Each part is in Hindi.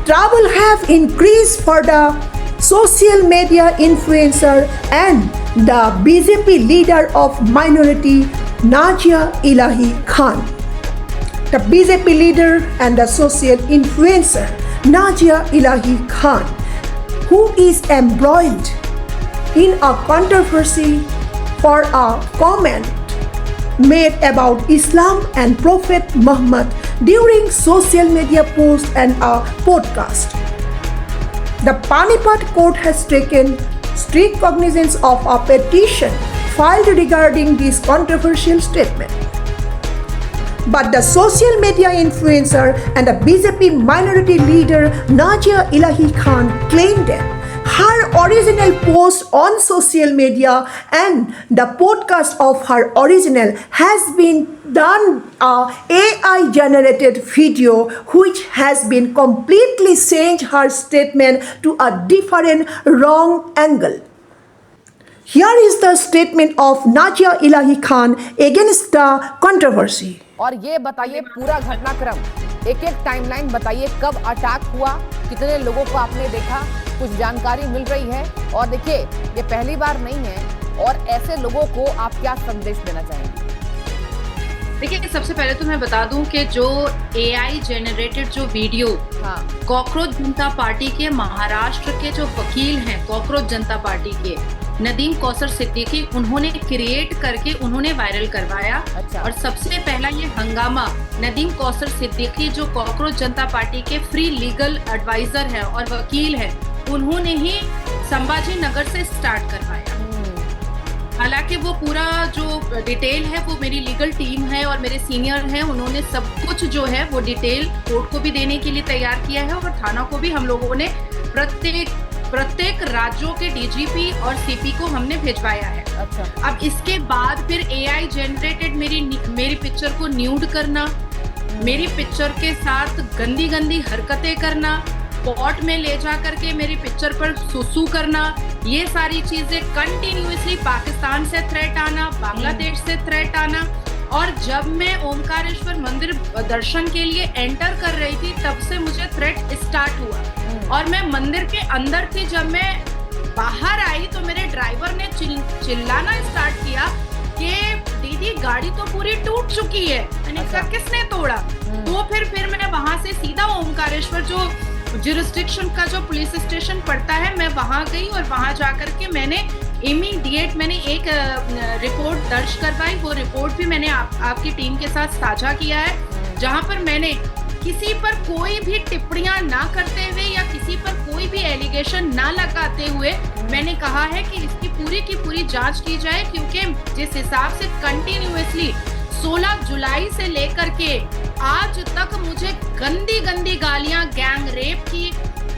trouble have increased for the social media influencer and the BJP leader of minority Nazia Ilahi Khan. The BJP leader and the social influencer Nazia Ilahi Khan, who is embroiled in a controversy for a comment made about Islam and Prophet Muhammad during social media post and a podcast. The Panipat court has taken strict cognizance of a petition filed regarding this controversial statement. But the social media influencer and the BJP minority leader Nazia Ilahi Khan claimed that her original post on social media and the podcast of her original has been done a AI generated video which has been completely changed her statement to a different wrong angle. Here is the statement of Nazia Ilahi Khan against the controversy. और ये बताइए पूरा घटनाक्रम, एक एक टाइमलाइन बताइए, कब अटैक हुआ, कितने लोगों को आपने देखा, कुछ जानकारी मिल रही है। और देखिए ये पहली बार नहीं है, और ऐसे लोगों को आप क्या संदेश देना चाहेंगे? देखिए सबसे पहले तो मैं बता दूं कि जो AI जनरेटेड जो वीडियो कॉकरोच जनता पार्टी के महाराष्ट्र के जो वकील हैं कॉकरोच जनता पार्टी के नदीम कौसर सिद्दीकी, उन्होंने क्रिएट करके उन्होंने वायरल करवाया। अच्छा। और सबसे पहला ये हंगामा नदीम कौसर सिद्दीकी जो कॉकरोच जनता पार्टी के फ्री लीगल एडवाइजर हैं और वकील हैं, उन्होंने ही संभाजी नगर से स्टार्ट करवाया। हालांकि वो पूरा जो डिटेल है वो मेरी लीगल टीम है और मेरे सीनियर हैं, उन्होंने सब कुछ जो है वो डिटेल कोर्ट को भी देने के लिए तैयार किया है और थाना को भी हम लोगों ने प्रत्येक राज्यों के डीजीपी और सीपी को हमने भिजवाया है। अच्छा। अब इसके बाद फिर AI जनरेटेड मेरी पिक्चर को न्यूड करना, मेरी पिक्चर के साथ गंदी गंदी हरकतें करना, कोर्ट में ले जा करके मेरी पिक्चर पर सुसु करना, ये सारी चीजें कंटिन्यूअसली पाकिस्तान से थ्रेट आना, बांग्लादेश से थ्रेट आना। और जब मैं ओमकारेश्वर मंदिर दर्शन के लिए एंटर कर रही थी तब से मुझे थ्रेट स्टार्ट हुआ। और मैं मंदिर के अंदर थी, जब मैं बाहर आई तो मेरे ड्राइवर ने चिल्लाना स्टार्ट किया कि दीदी गाड़ी तो पूरी टूट चुकी है। मैंने कहा किसने तोड़ा? तो फिर मैं वहां से सीधा ओमकारेश्वर जो जुरिस्डिक्शन का जो पुलिस स्टेशन पड़ता है, मैं वहां गई और वहां जाकर के मैंने इमीडिएट एक रिपोर्ट दर्ज करवाई। वो रिपोर्ट भी मैंने आपकी टीम के साथ साझा किया है, जहां पर मैंने किसी पर कोई भी टिप्पणियां ना करते हुए या किसी पर कोई भी एलिगेशन ना लगाते हुए मैंने कहा है कि इसकी पूरी की पूरी जांच की जाए, क्योंकि जिस हिसाब से कंटिन्यूअसली 16 जुलाई से लेकर के आज तक मुझे गंदी गंदी गालियां गैंग रेप की,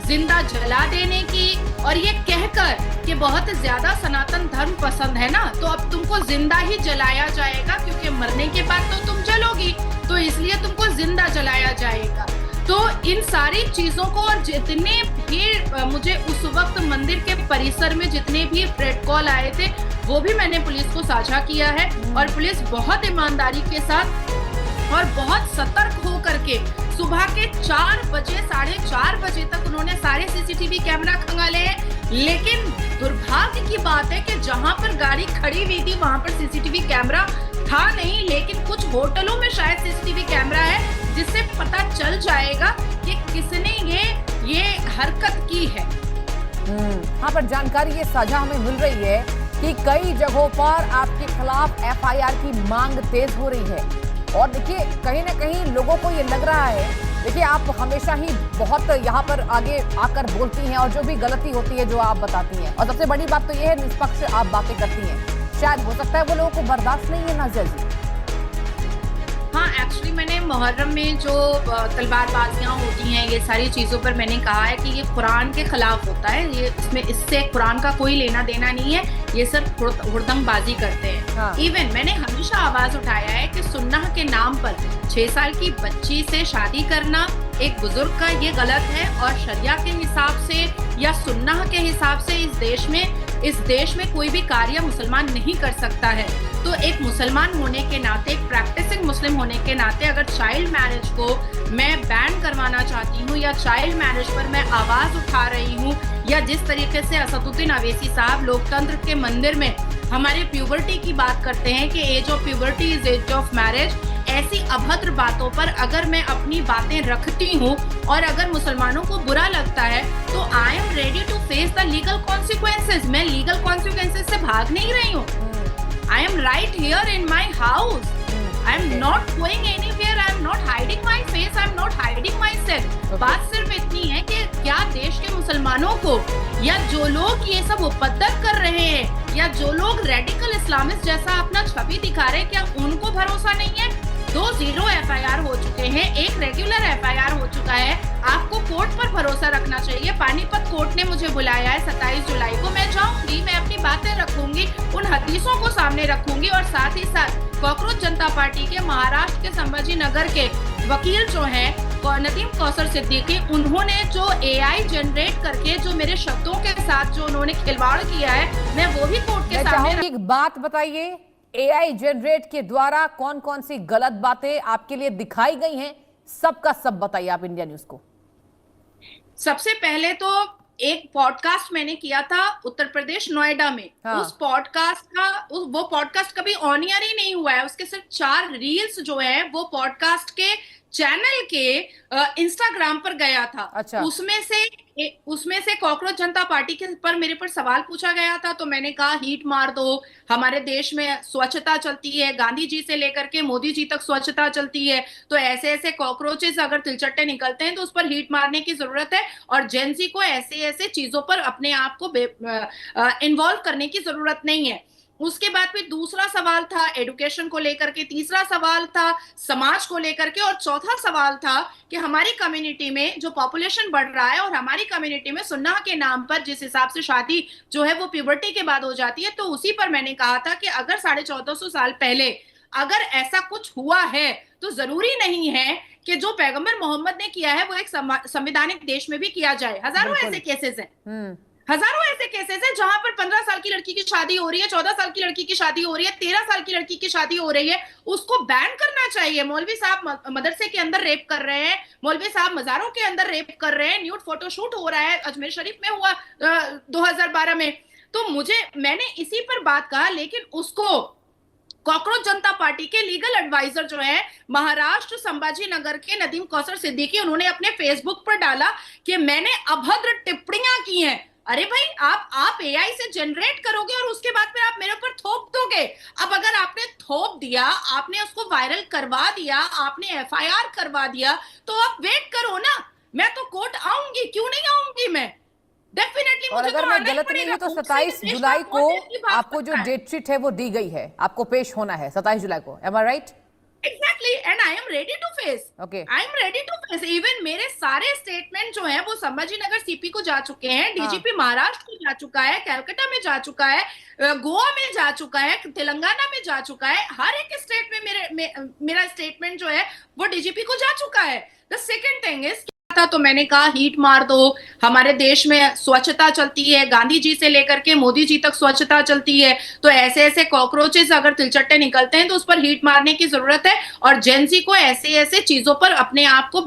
जिंदा जला देने की, और ये कहकर कि बहुत ज्यादा सनातन धर्म पसंद है ना, तो अब तुमको जिंदा ही जलाया जाएगा, क्योंकि मरने के बाद तो तुम जलोगी, तो इसलिए तुमको जिंदा जलाया जाएगा। तो इन सारी चीजों को, और जितने भी मुझे उस वक्त मंदिर के परिसर में जितने भी थ्रेट कॉल आए थे वो भी मैंने पुलिस को साझा किया है। और पुलिस बहुत ईमानदारी के साथ और बहुत सतर्क हो करके सुबह के 4 बजे 4:30 बजे तक उन्होंने सारे सीसीटीवी कैमरा खंगाले हैं। लेकिन दुर्भाग्य की बात है कि जहां पर गाड़ी खड़ी हुई थी वहां पर सीसीटीवी कैमरा था नहीं, लेकिन कुछ होटलों में शायद सीसीटीवी कैमरा है जिससे पता चल जाएगा कि किसने ये हरकत की है। हाँ, पर जानकारी ये साझा हमें मिल रही है कि कई जगहों पर आपके खिलाफ FIR की मांग तेज हो रही है। और देखिए कहीं ना कहीं लोगों को ये लग रहा है, देखिए आप हमेशा ही बहुत यहाँ पर आगे आकर बोलती हैं और जो भी गलती होती है जो आप बताती हैं, और सबसे बड़ी बात तो ये है निष्पक्ष आप बातें करती हैं। शायद हो सकता है वो लोगों को बर्दाश्त नहीं है नाज़िया जी। हाँ, एक्चुअली मैंने मुहर्रम में जो तलवारबाजियाँ होती हैं, ये सारी चीज़ों पर मैंने कहा है कि ये कुरान के खिलाफ होता है, ये इससे कुरान का कोई लेना देना नहीं है, ये सिर्फ हुड़दंगबाजी करते हैं। हाँ। इवन मैंने हमेशा आवाज उठाया है कि सुन्नह के नाम पर 6 साल की बच्ची से शादी करना एक बुजुर्ग का ये गलत है और शरिया के हिसाब से या सुन्नह के हिसाब से इस देश में कोई भी कार्य मुसलमान नहीं कर सकता है। तो एक मुसलमान होने के नाते, एक प्रैक्टिसिंग मुस्लिम होने के नाते अगर चाइल्ड मैरिज को मैं बैन करवाना चाहती हूँ या चाइल्ड मैरिज पर मैं आवाज उठा रही हूँ, या जिस तरीके से असदुद्दीन अवैसी साहब लोकतंत्र के मंदिर में हमारे प्यूबर्टी की बात करते हैं कि age of puberty is age of marriage, ऐसी अभद्र बातों पर अगर मैं अपनी बातें रखती हूँ और अगर मुसलमानों को बुरा लगता है तो I am ready to face the legal consequences. मैं लीगल कॉन्सिक्वेंसेज से भाग नहीं रही हूँ। I am right here in my house. I am not going anywhere. I am not hiding my face. I am not hiding myself. बात सिर्फ इतनी है कि क्या देश के मुसलमानों को या जो लोग ये सब उपद्रव कर रहे हैं या जो लोग रेडिकल इस्लामिस्ट जैसा अपना छवि दिखा रहे हैं, क्या उनको भरोसा नहीं है? 2 0 FIR हो चुके हैं, 1 रेगुलर FIR हो चुका है। आपको कोर्ट पर भरोसा रखना चाहिए। पानीपत कोर्ट ने मुझे बुलाया है 27 जुलाई को। मैं जाऊंगी, मैं अपनी बातें रखूंगी, उन हदीसों को सामने रखूंगी और साथ ही साथ कॉकरोच जनता पार्टी के महाराष्ट्र के संभाजी नगर के वकील जो हैं नदीम कौसर सिद्दीकी, उन्होंने जो AI जनरेट करके जो मेरे शब्दों के साथ जो उन्होंने खिलवाड़ किया है, मैं वो भी कोर्ट के सामने। एक बात बताइए, AI जनरेट के द्वारा कौन कौन सी गलत बातें आपके लिए दिखाई गई हैं, सबका सब बताइए आप इंडिया न्यूज को। सबसे पहले तो एक पॉडकास्ट मैंने किया था उत्तर प्रदेश नोएडा में। हाँ। उस पॉडकास्ट का वो पॉडकास्ट कभी ऑन एयर ही नहीं हुआ है। उसके सिर्फ 4 रील्स जो है वो पॉडकास्ट के चैनल के इंस्टाग्राम पर गया था। अच्छा। उसमें से कॉकरोच जनता पार्टी के पर मेरे पर सवाल पूछा गया था, तो मैंने कहा हीट मार दो, हमारे देश में स्वच्छता चलती है, गांधी जी से लेकर के मोदी जी तक स्वच्छता चलती है, तो ऐसे ऐसे कॉकरोचेस अगर तिलचट्टे निकलते हैं तो उस पर हीट मारने की जरूरत है और जेंजी को ऐसे ऐसे चीजों पर अपने आप को इन्वॉल्व करने की जरूरत नहीं है। उसके बाद फिर दूसरा सवाल था एडुकेशन को लेकर के, तीसरा सवाल था समाज को लेकर के और चौथा सवाल था कि हमारी कम्युनिटी में जो पॉपुलेशन बढ़ रहा है और हमारी कम्युनिटी में सुन्नह के नाम पर जिस हिसाब से शादी जो है वो प्यूबर्टी के बाद हो जाती है, तो उसी पर मैंने कहा था कि अगर 1450 साल पहले अगर ऐसा कुछ हुआ है तो जरूरी नहीं है कि जो पैगंबर मोहम्मद ने किया है वो एक संवैधानिक देश में भी किया जाए। हजारों ऐसे केसेस हैं, हजारों ऐसे केसेस हैं जहां पर 15 साल की लड़की की शादी हो रही है, 14 साल की लड़की की शादी हो रही है, 13 साल की लड़की की शादी हो रही है, उसको बैन करना चाहिए। मौलवी साहब मदरसे के अंदर रेप कर रहे हैं, मौलवी साहब मजारों के अंदर रेप कर रहे हैं, न्यूड फोटोशूट हो रहा है, अजमेर शरीफ में हुआ 2012 में। तो मैंने इसी पर बात कहा, लेकिन उसको कॉकरोच जनता पार्टी के लीगल एडवाइजर जो है महाराष्ट्र संभाजी नगर के नदीम कौसर सिद्दीकी, उन्होंने अपने फेसबुक पर डाला कि मैंने अभद्र टिप्पणियां की हैं। अरे भाई, आप AI से जनरेट करोगे और उसके बाद फिर आप मेरे ऊपर थोप दोगे। अब अगर आपने थोप दिया, आपने उसको वायरल करवा दिया, आपने FIR करवा दिया, तो आप वेट करो ना, मैं तो कोर्ट आऊंगी, क्यों नहीं आऊंगी मैं? डेफिनेटली। और अगर मैं गलत नहीं हूं तो 27 जुलाई को आपको जो डेट शीट है वो दी गई है, आपको पेश होना है 27 जुलाई को। Am I right? Exactly, and I am ready to face. Okay. I am ready to face. Even मेरे सारे स्टेटमेंट जो हैं वो संभाजी नगर CP को जा चुके हैं, DGP महाराष्ट्र को जा चुका है, कलकत्ता में जा चुका है, गोवा में जा चुका है, तेलंगाना में जा चुका है। हर एक स्टेट में मेरा स्टेटमेंट जो है वो DGP को जा चुका है। द सेकंड थिंग इज था, तो मैंने कहा हीट मार दो, हमारे देश में स्वच्छता चलती है, गांधी जी से लेकर के मोदी जी तक स्वच्छता चलती है, तो ऐसे ऐसे कॉकरोचेस अगर तिलचट्टे निकलते हैं तो उस पर हीट मारने की जरूरत है और जेंजी को ऐसे ऐसे चीजों पर अपने आप को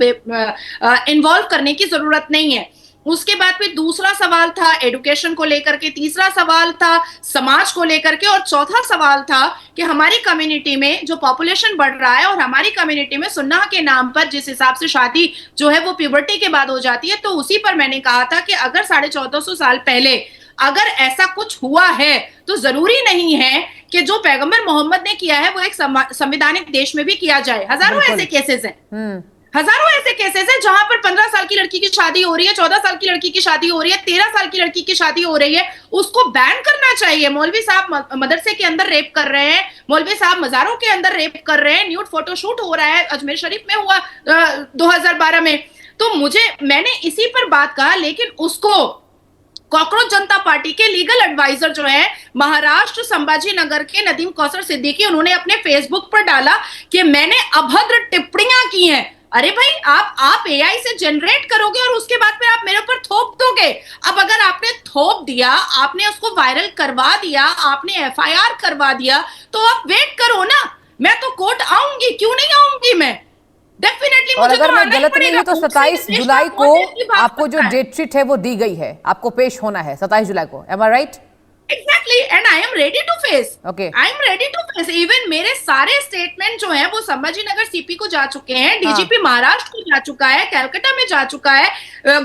इन्वॉल्व करने की जरूरत नहीं है। उसके बाद फिर दूसरा सवाल था एडुकेशन को लेकर के, तीसरा सवाल था समाज को लेकर के और चौथा सवाल था कि हमारी कम्युनिटी में जो पॉपुलेशन बढ़ रहा है और हमारी कम्युनिटी में सुन्नह के नाम पर जिस हिसाब से शादी जो है वो प्यूबर्टी के बाद हो जाती है, तो उसी पर मैंने कहा था कि अगर 1450 साल पहले अगर ऐसा कुछ हुआ है तो जरूरी नहीं है कि जो पैगंबर मोहम्मद ने किया है वो एक संवैधानिक देश में भी किया जाए। हजारों ऐसे केसेस हैं, हजारों ऐसे केसेस हैं जहां पर 15 साल की लड़की की शादी हो रही है, 14 साल की लड़की की शादी हो रही है, 13 साल की लड़की की शादी हो रही है, उसको बैन करना चाहिए। मौलवी साहब मदरसे के अंदर रेप कर रहे हैं, मौलवी साहब मजारों के अंदर रेप कर रहे हैं, न्यूड फोटोशूट हो रहा है, अजमेर शरीफ में हुआ 2012 में। तो मैंने इसी पर बात कहा, लेकिन उसको कॉकरोच जनता पार्टी के लीगल एडवाइजर जो है महाराष्ट्र संभाजी नगर के नदीम कौसर सिद्दीकी, उन्होंने अपने फेसबुक पर डाला कि मैंने अभद्र टिप्पणियां की हैं। अरे भाई आप एआई से जनरेट करोगे और उसके बाद फिर आप मेरे ऊपर थोप दोगे। अब अगर आपने थोप दिया, आपने उसको वायरल करवा दिया, आपने एफआईआर करवा दिया, तो आप वेट करो ना, मैं तो कोर्ट आऊंगी, क्यों नहीं आऊंगी मैं, डेफिनेटली। और अगर मैं गलत नहीं हूं तो 27 जुलाई को आपको जो डेट शीट है वो दी गई है, आपको पेश होना है 27 जुलाई को, am I right? Exactly, and I am ready to face. Okay. I am ready to face. Even मेरे सारे स्टेटमेंट जो हैं वो संभाजी नगर सीपी को जा चुके हैं, डीजीपी महाराष्ट्र को जा चुका है, कलकत्ता में जा चुका है,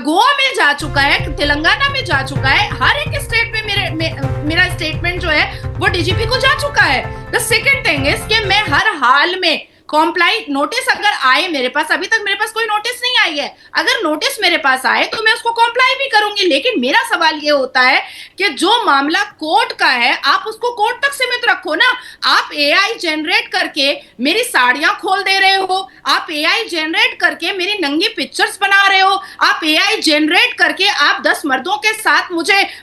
गोवा में जा चुका है, तेलंगाना में जा चुका है। हर एक स्टेट में मेरा स्टेटमेंट जो है वो डीजीपी को जा चुका है। द सेकंड थिंग इज कि मैं हर हाल में कॉम्प्लाई नोटिस अगर आए मेरे पास, अभी तक मेरे पास कोई नोटिस नहीं आई है, अगर नोटिस मेरे पास आए तो मैं उसको कॉम्प्लाई भी करूंगी। लेकिन मेरा सवाल ये होता है कि जो मामला कोर्ट का है आप उसको कोर्ट तक सीमित रखो ना। आप एआई जनरेट करके मेरी साड़ियां खोल दे रहे हो, आप एआई जनरेट करके मेरी नंगी पिक्चर्स बना रहे हो, आप एआई जनरेट करके आप 10 मर्दों के साथ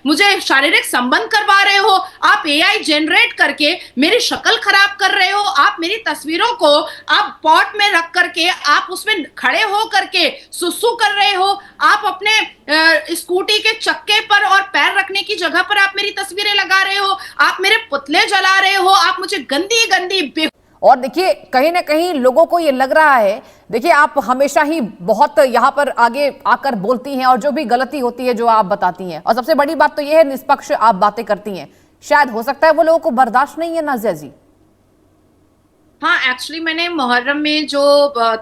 मुझे शारीरिक संबंध करवा रहे हो, आप एआई जनरेट करके मेरी शक्ल खराब कर रहे हो, आप मेरी तस्वीरों को आप पॉट में रख करके आप उसमें खड़े हो करके सुसु कर रहे हो, आप अपने स्कूटी के चक्के पर और पैर रखने की जगह पर आप मेरी तस्वीरें लगा रहे हो, आप मेरे पुतले जला रहे हो, आप मुझे गंदी गंदी। और देखिए कहीं ना कहीं लोगों को ये लग रहा है, देखिए आप हमेशा ही बहुत यहाँ पर आगे आकर बोलती हैं और जो भी गलती होती है जो आप बताती हैं, और सबसे बड़ी बात तो ये है निष्पक्ष आप बातें करती हैं। शायद हो सकता है वो लोगों को बर्दाश्त नहीं है नाज़िया जी। हाँ, एक्चुअली मैंने मुहर्रम में जो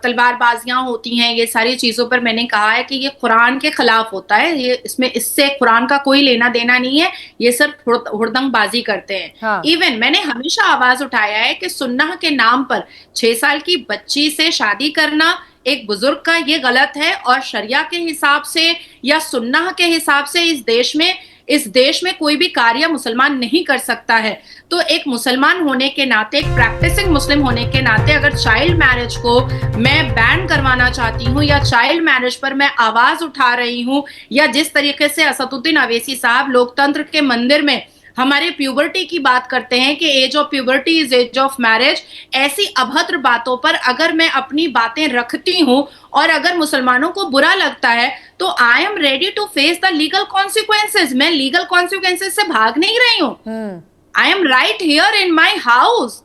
तलवारबाजियां होती हैं, ये सारी चीजों पर मैंने कहा है कि ये कुरान के खिलाफ होता है, ये इससे कुरान का कोई लेना देना नहीं है, ये सिर्फ हुड़दंगबाजी करते हैं। हाँ। इवन मैंने हमेशा आवाज उठाया है कि सुन्नह के नाम पर 6 साल की बच्ची से शादी करना एक बुजुर्ग का ये गलत है, और शरिया के हिसाब से या सुन्नह के हिसाब से इस देश में कोई भी कार्य मुसलमान नहीं कर सकता है। तो एक मुसलमान होने के नाते, एक प्रैक्टिसिंग मुस्लिम होने के नाते अगर चाइल्ड मैरिज को मैं बैन करवाना चाहती हूँ या चाइल्ड मैरिज पर मैं आवाज उठा रही हूँ, या जिस तरीके से असदुद्दीन अवैसी साहब लोकतंत्र के मंदिर में हमारे प्यूबर्टी की बात करते हैं कि age of puberty is age of marriage, ऐसी अभद्र बातों पर अगर मैं अपनी बातें रखती हूं और अगर मुसलमानों को बुरा लगता है तो I am ready to face the legal consequences. मैं लीगल कॉन्सिक्वेंसेज से भाग नहीं रही हूं। I am right here in my house.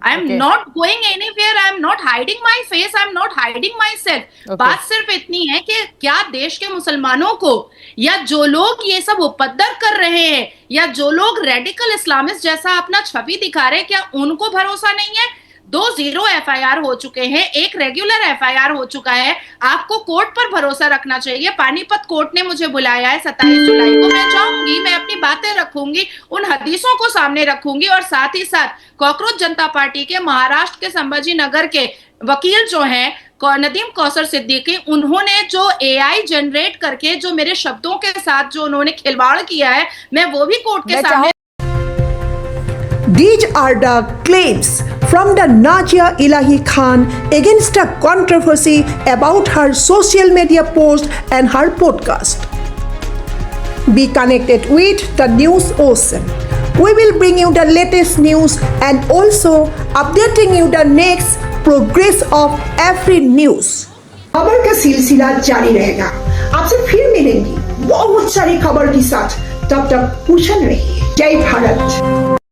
I am not going anywhere. I am not hiding my face. I am not hiding myself. बात सिर्फ इतनी है कि क्या देश के मुसलमानों को, या जो लोग ये सब उपद्रव कर रहे हैं, या जो लोग रेडिकल इस्लामिस्ट जैसा अपना छवि दिखा रहे हैं, क्या उनको भरोसा नहीं है? 2 0 एफआईआर हो चुके हैं, 1 रेगुलर एफआईआर हो चुका है। आपको कोर्ट पर भरोसा रखना चाहिए। पानीपत कोर्ट ने मुझे बुलाया है 27 जुलाई को, मैं जाऊंगी, मैं अपनी बातें रखूंगी, उन हदीसों को सामने रखूंगी, और साथ ही साथ कॉकरोच जनता पार्टी के महाराष्ट्र के संभाजी नगर के वकील जो हैं नदीम कौसर सिद्दीकी, उन्होंने जो एआई जनरेट करके जो मेरे शब्दों के साथ जो उन्होंने खिलवाड़ किया है, मैं वो भी कोर्ट के सामने। These are the claims from the Nazia Ilahi Khan against a controversy about her social media post and her podcast. Be connected with the News Ocean. We will bring you the latest news and also updating you the next progress of every news. खबर का सिलसिला जारी रहेगा। आपसे फिर मिलेंगे बहुत सारी खबर के साथ। तब तक कुशल रहिए। जय भारत।